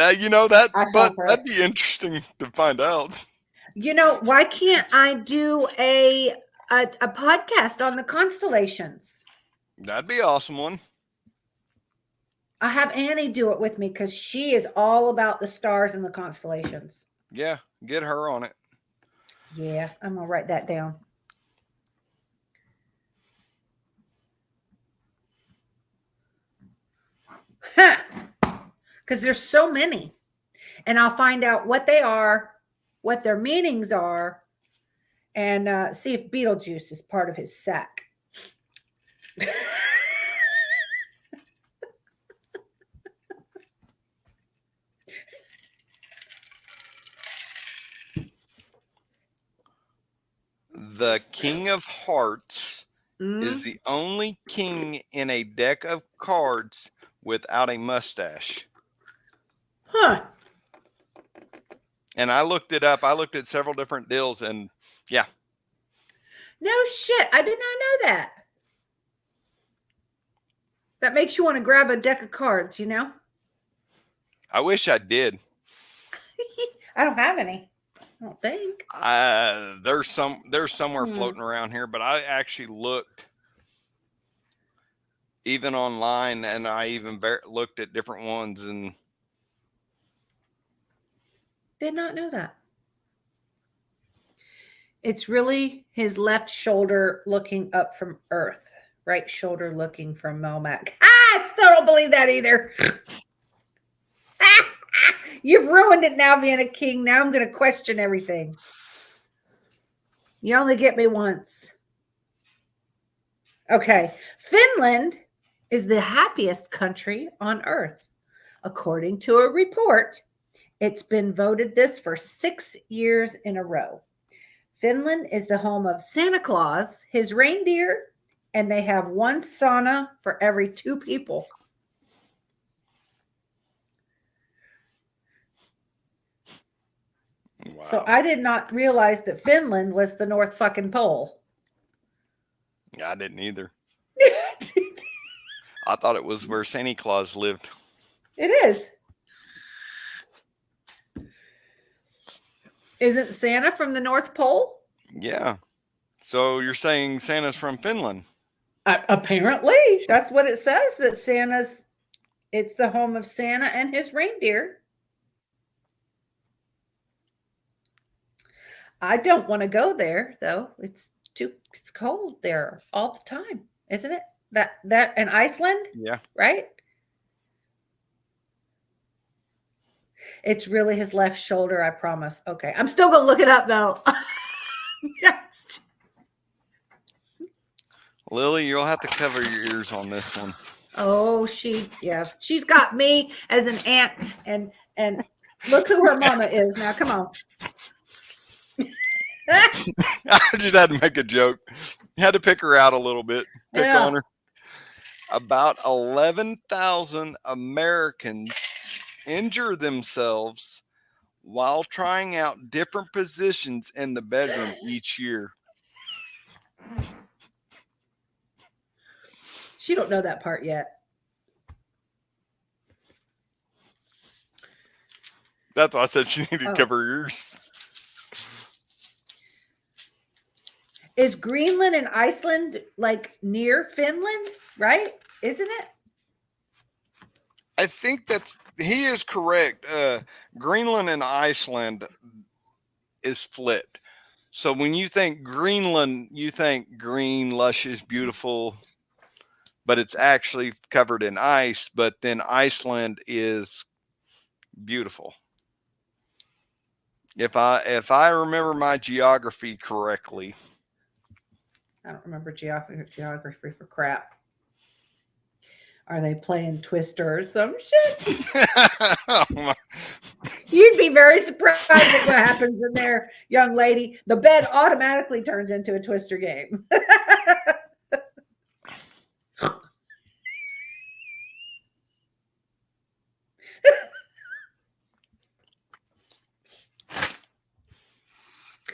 be interesting to find out. Why can't I do a podcast on the constellations? That'd be an awesome one. I have Annie do it with me because she is all about the stars and the constellations. Yeah, get her on it. Yeah, I'm going to write that down. Huh. because there's so many. And I'll find out what they are, what their meanings are, and see if Beetlejuice is part of his sack. The King of Hearts is Mm. the only king in a deck of cards without a mustache. Huh. And I looked it up. I looked at several different deals, and yeah. No shit. I did not know that. That makes you want to grab a deck of cards, you know? I wish I did. I don't have any. I don't think. There's somewhere Hmm. floating around here, but I actually looked even online, and I even looked at different ones, and Did not know that. It's really his left shoulder looking up from Earth, right shoulder looking from Melmac. I still don't believe that either. You've ruined it now being a king. Now I'm going to question everything. You only get me once. Okay. Finland is the happiest country on Earth. According to a report, it's been voted this for 6 years in a row. Finland is the home of Santa Claus, his reindeer, and they have one sauna for every 2 people. wow. So I did not realize that Finland was the North fucking pole. I didn't either. I thought it was where Santa Claus lived. It is. Isn't Santa from the North Pole? Yeah. So you're saying Santa's from Finland? Apparently, that's what it says. That it's the home of Santa and his reindeer. I don't want to go there though. It's cold there all the time, isn't it? That and Iceland, Yeah. right? It's really his left shoulder, I promise. Okay. I'm still gonna look it up though. Yes. Lily, you'll have to cover your ears on this one. Oh, she's got me as an aunt, and look who her mama is now. Come on. I just had to make a joke. Had to pick her out a little bit. Pick Yeah. on her. About 11,000 Americans injure themselves while trying out different positions in the bedroom each year. She don't know that part yet. That's why I said she needed to cover her ears. Is Greenland and Iceland like near Finland, right? Isn't it? I think he is correct. Greenland and Iceland is flipped. So when you think Greenland, you think green, luscious, beautiful, but it's actually covered in ice. But then Iceland is beautiful. If I remember my geography correctly. I don't remember geography for crap. Are they playing Twister or some shit? Oh my. You'd be very surprised at what happens in there, young lady. The bed automatically turns into a Twister game.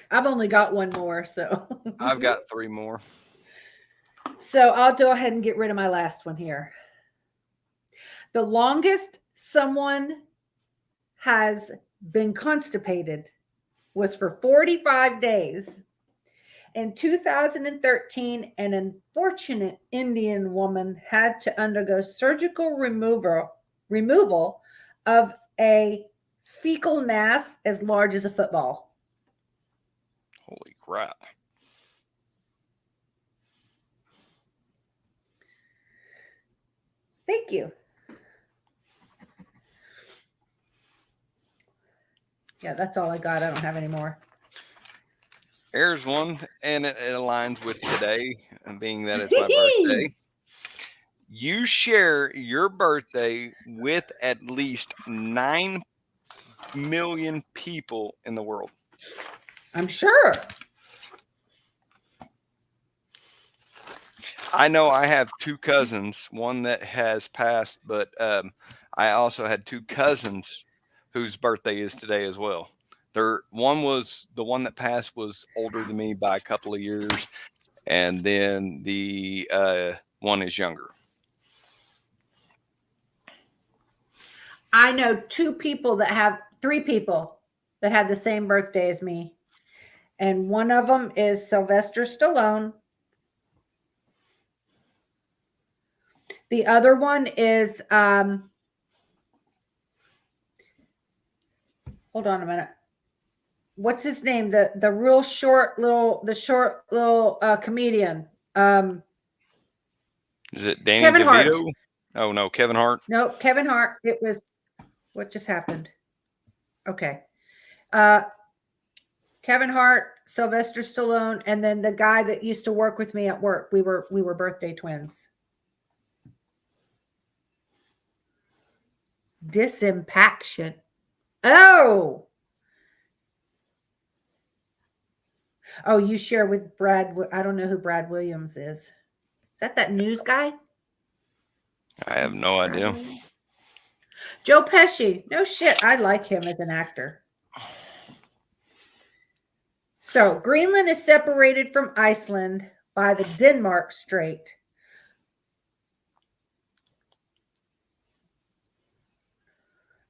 I've only got one more, so. I've got 3 more. So I'll go ahead and get rid of my last one here. The longest someone has been constipated was for 45 days. In 2013, an unfortunate Indian woman had to undergo surgical removal of a fecal mass as large as a football. Holy crap. Thank you. Yeah, that's all I got. I don't have any more. Here's one, and it aligns with today, and being that it's my birthday. You share your birthday with at least 9 million people in the world. I'm sure. I know I have 2 cousins, one that has passed, but I also had 2 cousins whose birthday is today as well. One was the one that passed was older than me by a couple of years, and then the one is younger. I know 3 people that have the same birthday as me. And one of them is Sylvester Stallone. The other one is hold on a minute. What's his name? The real short little comedian. Is it Danny Kevin Hart. DeVito? Oh no, Kevin Hart. No, Kevin Hart. It was what just happened. Okay. Kevin Hart, Sylvester Stallone, and then the guy that used to work with me at work. We were birthday twins. Disimpaction. Oh, you share with Brad. I don't know who Brad Williams is. Is that news guy? I have no idea. Joe Pesci. No shit. I like him as an actor. So Greenland is separated from Iceland by the Denmark Strait.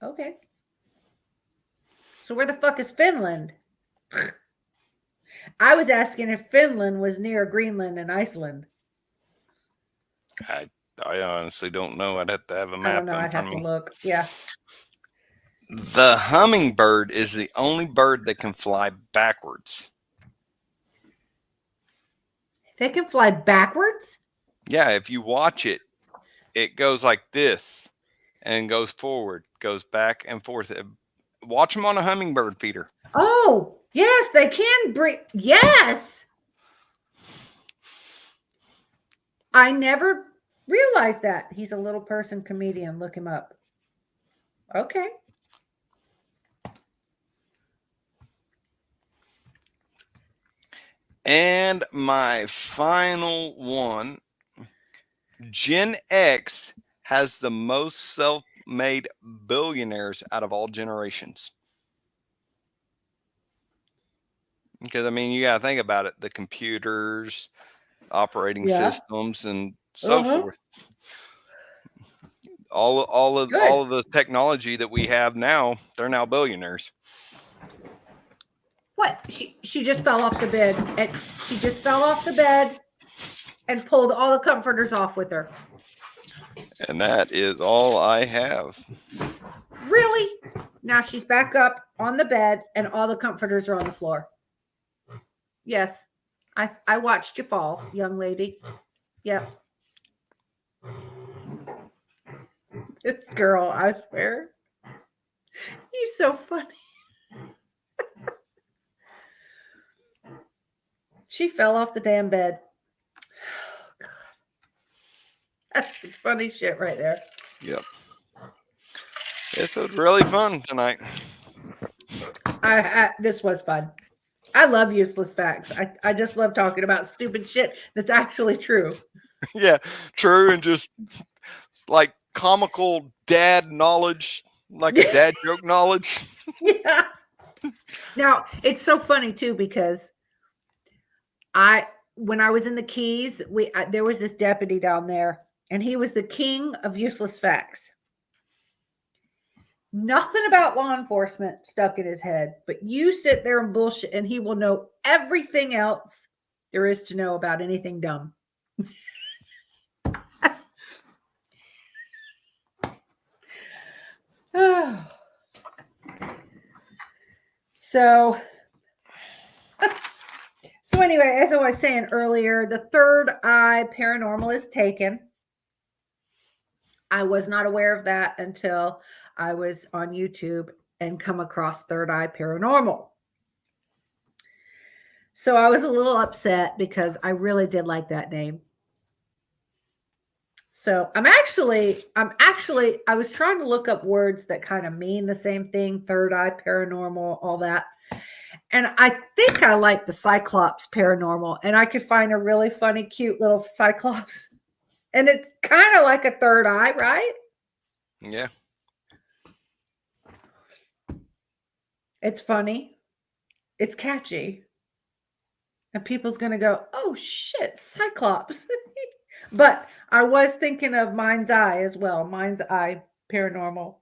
Okay. So where the fuck is Finland? I was asking if Finland was near Greenland and Iceland. I honestly don't know. I'd have to have a map. I don't know. I'd have to look. Yeah. The hummingbird is the only bird that can fly backwards. They can fly backwards? Yeah, if you watch it, it goes like this and goes forward, goes back and forth. Watch them on a hummingbird feeder. Oh, yes, they can bring. Yes. I never realized that. He's a little person comedian. Look him up. Okay. And my final one, Gen X has the most self-made billionaires out of all generations. Because, I mean, you got to think about it. The computers, operating systems, and so forth. All of the technology that we have now, they're now billionaires. What? She just fell off the bed. And she just fell off the bed and pulled all the comforters off with her. And that is all I have. Really? Now she's back up on the bed and all the comforters are on the floor. Yes. I watched you fall, young lady. Yep. This girl, I swear. You're so funny. She fell off the damn bed. Oh, God. That's some funny shit right there. Yep. This was really fun tonight. This was fun. I love useless facts. I just love talking about stupid shit that's actually true. Yeah, true. And just like comical dad knowledge, like a dad joke knowledge. Yeah. Now, it's so funny too, because when I was in the Keys, there was this deputy down there, and he was the king of useless facts. Nothing about law enforcement stuck in his head, but you sit there and bullshit, and he will know everything else there is to know about anything dumb. So anyway, as I was saying earlier, the third eye paranormal is taken. I was not aware of that until I was on YouTube, and come across Third Eye Paranormal. So I was a little upset because I really did like that name. So I was trying to look up words that kind of mean the same thing, third eye, paranormal, all that. And I think I like the Cyclops Paranormal, and I could find a really funny, cute little Cyclops. And it's kind of like a third eye, right? Yeah. It's funny. It's catchy. And people's going to go, oh shit, Cyclops. But I was thinking of Mind's Eye as well. Mind's Eye Paranormal.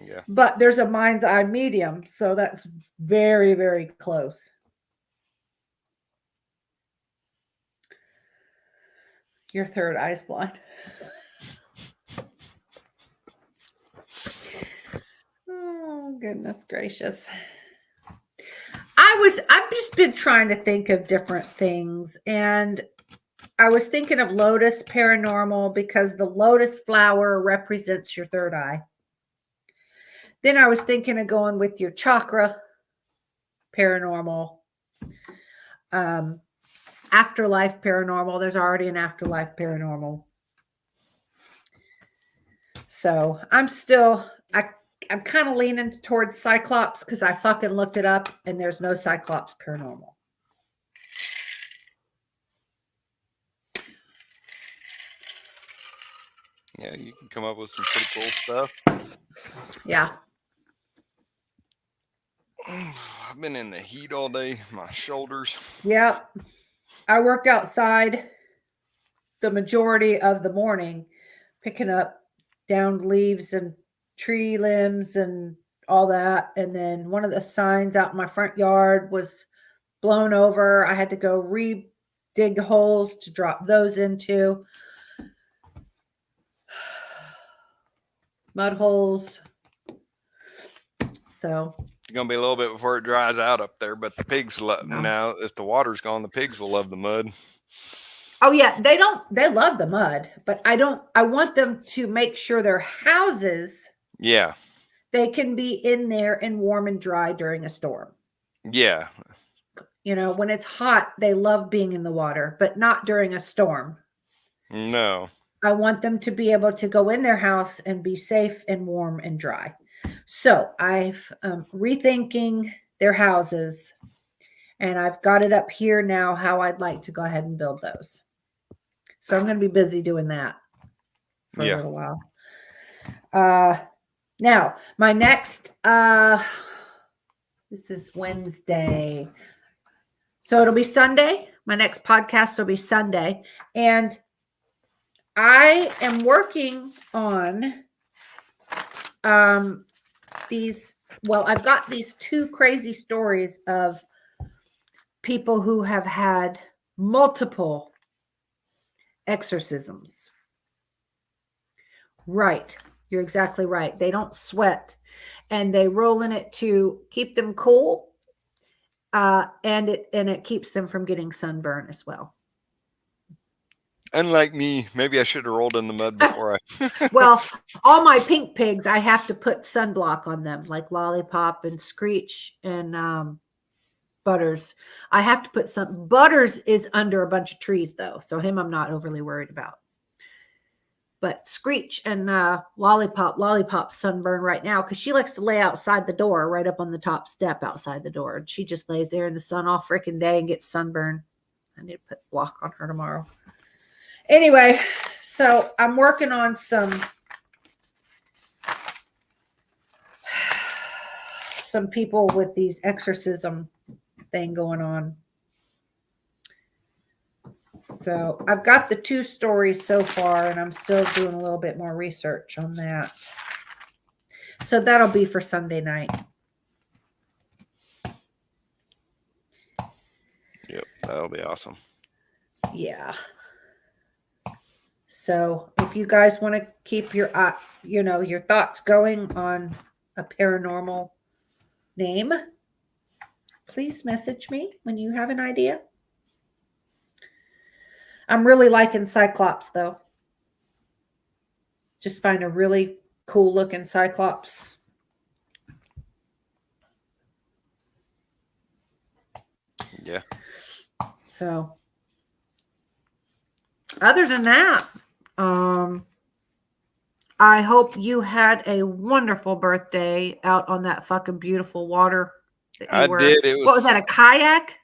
Yeah. But there's a Mind's Eye Medium. So that's very, very close. Your third eye's blind. Oh, goodness gracious. I've just been trying to think of different things, and I was thinking of Lotus Paranormal because the lotus flower represents your third eye. Then I was thinking of going with your Chakra Paranormal. Afterlife Paranormal. There's already an Afterlife Paranormal. So I'm kind of leaning towards Cyclops because I fucking looked it up and there's no Cyclops Paranormal. Yeah, you can come up with some pretty cool stuff. Yeah. I've been in the heat all day. My shoulders. Yep. I worked outside the majority of the morning, picking up downed leaves and tree limbs and all that. And then one of the signs out in my front yard was blown over. I had to go dig holes to drop those into. Mud holes. So it's gonna be a little bit before it dries out up there, but the pigs now, if the water's gone, the pigs will love the mud. Oh yeah, they love the mud, but I want them to make sure their houses, yeah, they can be in there and warm and dry during a storm. Yeah. You know, when it's hot, they love being in the water, but not during a storm. No. I want them to be able to go in their house and be safe and warm and dry. So I've rethinking their houses, and I've got it up here now how I'd like to go ahead and build those. So I'm going to be busy doing that for a little while. Now, my next, this is Wednesday. So it'll be Sunday. My next podcast will be Sunday. And I am working on I've got these two crazy stories of people who have had multiple exorcisms. Right. You're exactly right. They don't sweat, and they roll in it to keep them cool. And it keeps them from getting sunburn as well. Unlike me, maybe I should have rolled in the mud before I. Well, all my pink pigs, I have to put sunblock on them, like Lollipop and Screech and Butters. I have to put some. Butters is under a bunch of trees though, so him I'm not overly worried about. But Screech and Lollipop sunburn right now because she likes to lay outside the door, right up on the top step outside the door. And she just lays there in the sun all freaking day and gets sunburn. I need to put block on her tomorrow. Anyway, so I'm working on some people with these exorcism thing going on. So I've got the two stories so far, and I'm still doing a little bit more research on that. So that'll be for Sunday night. Yep, that'll be awesome. Yeah. So if you guys want to keep your thoughts going on a paranormal name, please message me when you have an idea. I'm really liking Cyclops, though. Just find a really cool looking Cyclops Yeah. So other than that, I hope you had a wonderful birthday out on that fucking beautiful water that you I were. did. It What was that, was, a kayak?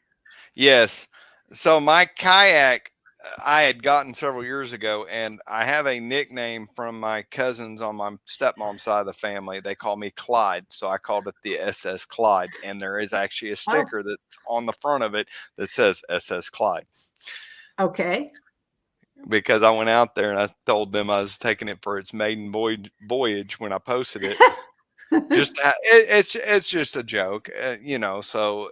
yes. So my kayak I had gotten several years ago, and I have a nickname from my cousins on my stepmom's side of the family. They call me Clyde, so I called it the SS Clyde, and there is actually a sticker that's on the front of it that says SS Clyde. Okay. Because I went out there and I told them I was taking it for its maiden voyage when I posted it. It's just a joke, So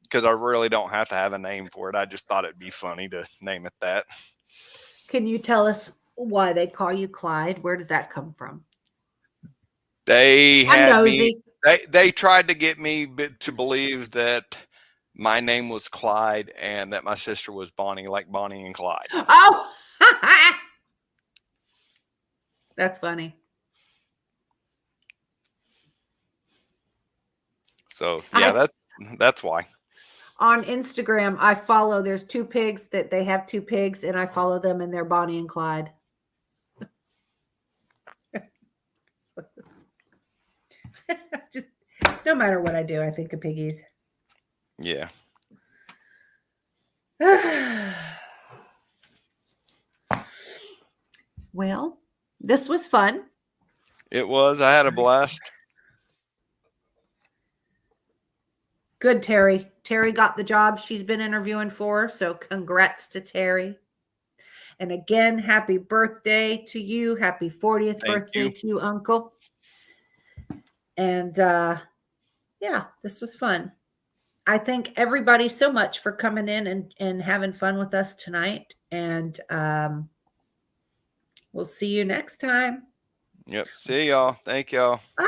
because I really don't have to have a name for it, I just thought it'd be funny to name it that. Can you tell us why they call you Clyde? Where does that come from? They I'm had me. nosy. They tried to get me to believe that my name was Clyde and that my sister was Bonnie, like Bonnie and Clyde. Oh, that's funny. So yeah, that's why. On Instagram, I follow. There's two pigs that they have two pigs, and I follow them, and they're Bonnie and Clyde. Just no matter what I do, I think of piggies. Yeah. Well, this was fun. It was. I had a blast. Good, Terry. Terry got the job she's been interviewing for, so congrats to Terry. And again, happy birthday to you. Happy 40th birthday to you, Uncle. And yeah, this was fun. I thank everybody so much for coming in and having fun with us tonight. And we'll see you next time. Yep. See y'all. Thank y'all. Bye.